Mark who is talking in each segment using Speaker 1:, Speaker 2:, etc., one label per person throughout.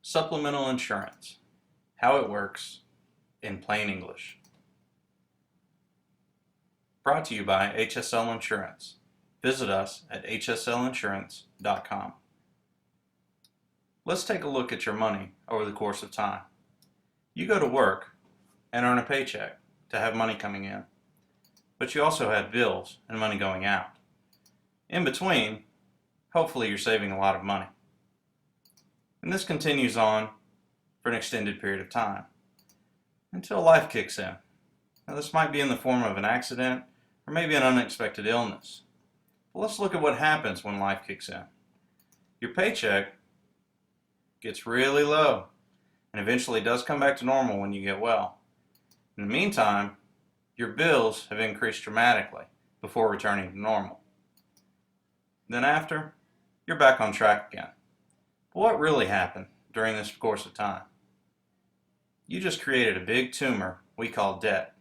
Speaker 1: Supplemental insurance, how it works in plain English. Brought to you by HSL Insurance. Visit us at hslinsurance.com. Let's take a look at your money over the course of time. You go to work and earn a paycheck to have money coming in, but you also have bills and money going out. In between, hopefully you're saving a lot of money. And this continues on for an extended period of time until life kicks in. Now, this might be in the form of an accident or maybe an unexpected illness. But let's look at what happens when life kicks in. Your paycheck gets really low and eventually does come back to normal when you get well. In the meantime, your bills have increased dramatically before returning to normal. Then after, you're back on track again. But what really happened during this course of time? You just created a big tumor we call debt.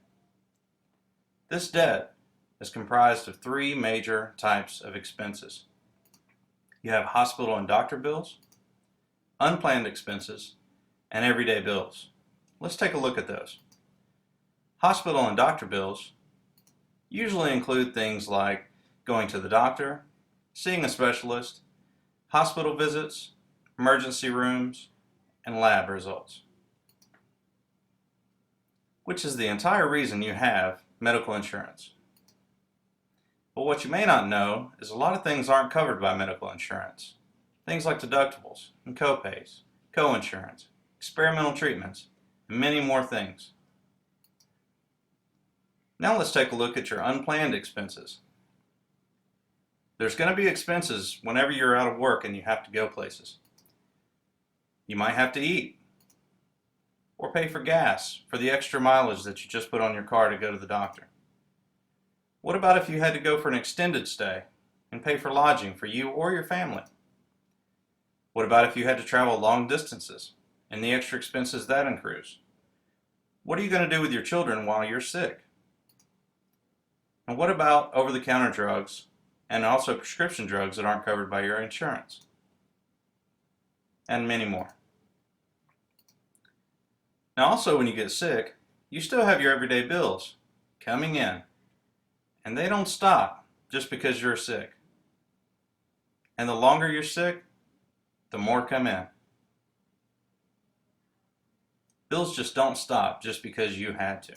Speaker 1: This debt is comprised of three major types of expenses. You have hospital and doctor bills, unplanned expenses, and everyday bills. Let's take a look at those. Hospital and doctor bills usually include things like going to the doctor, seeing a specialist, hospital visits, emergency rooms, and lab results. Which is the entire reason you have medical insurance. But what you may not know is a lot of things aren't covered by medical insurance. Things like deductibles and co-pays, co-insurance, experimental treatments, and many more things. Now let's take a look at your unplanned expenses. There's going to be expenses whenever you're out of work and you have to go places. You might have to eat or pay for gas for the extra mileage that you just put on your car to go to the doctor. What about if you had to go for an extended stay and pay for lodging for you or your family? What about if you had to travel long distances and the extra expenses that accrues? What are you going to do with your children while you're sick? And what about over-the-counter drugs and also prescription drugs that aren't covered by your insurance? And many more. Now also, when you get sick, you still have your everyday bills coming in, and they don't stop just because you're sick. And the longer you're sick, the more come in. Bills just don't stop just because you had to.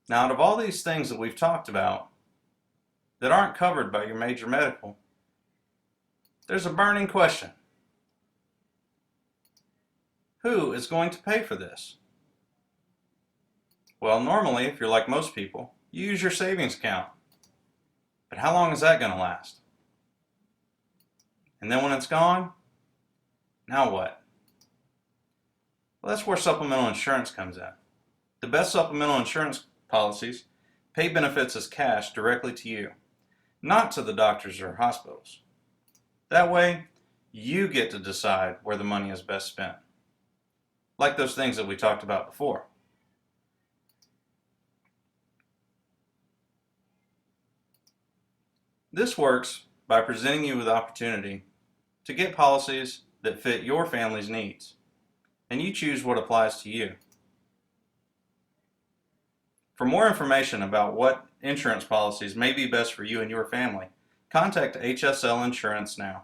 Speaker 1: Now, out of all these things that we've talked about that aren't covered by your major medical, there's a burning question. Who is going to pay for this? Well, normally, if you're like most people, you use your savings account. But how long is that going to last? And then when it's gone, now what? Well, that's where supplemental insurance comes in. The best supplemental insurance policies pay benefits as cash directly to you, not to the doctors or hospitals. That way, you get to decide where the money is best spent. Like those things that we talked about before. This works by presenting you with the opportunity to get policies that fit your family's needs, and you choose what applies to you. For more information about what insurance policies may be best for you and your family, contact HSL Insurance now.